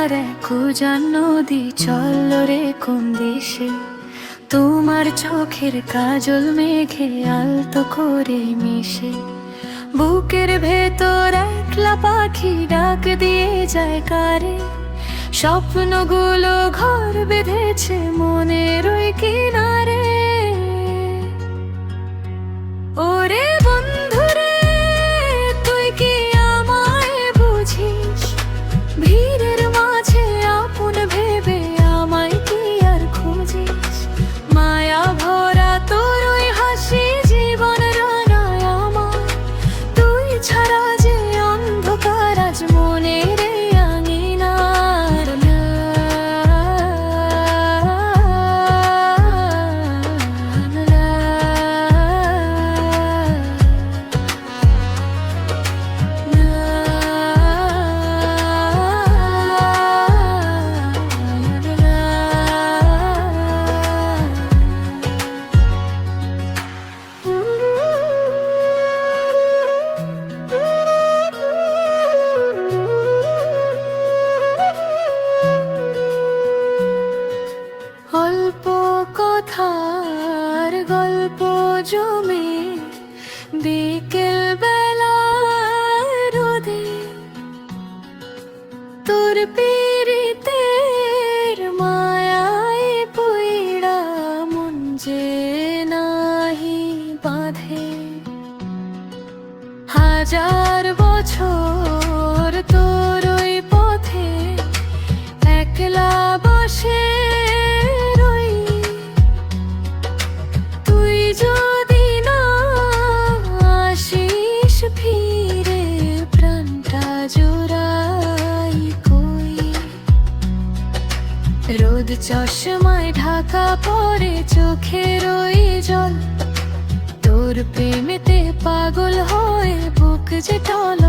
আমার এক উজান নদী চল রে কোন দেশে, তোমার চোখের কাজল মেঘে আলতো করে মিশে। বুকের ভেতর একলা পাখি ডাক দিয়ে যায় কারে, স্বপ্নগুলো ঘর বেঁধেছে মনের ওই কিনারে। ওরে বন্ধুরে তুই কি আমায় বুঝিস, ভিড়ের মাঝে আপন ভেবে আমায় কি আর খুঁজিস। মায়া ভরা তোর ওই হাসি জীবন রাঙায় আমার, তুই ছাড়া যে অন্ধকার আজ মনের এই আঙিনার। অল্প কথার গল্প জমে বিকেল বেলা রোদে, তোর পীড়িতের মায়ায় পইড়া মন যে নাহি বাঁধে। হাজার বছর তোর ওই পথে একলা বসে রই, তুই যদি না আসিস ফিরে প্রাণটা জোড়াই কই। রোদ চশমায় ঢাকা পড়ে চোখের ওই জল, তোর প্রেমেতে পাগল হয়ে বুক যে টলল।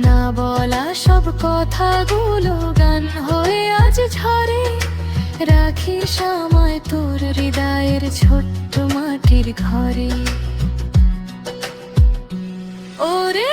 না বলা সব কথাগুলো গান হয়ে আজ ঝরে, রাখিস আমায় তোর হৃদয়ের ছোট্ট মাটির ঘরে। ওরে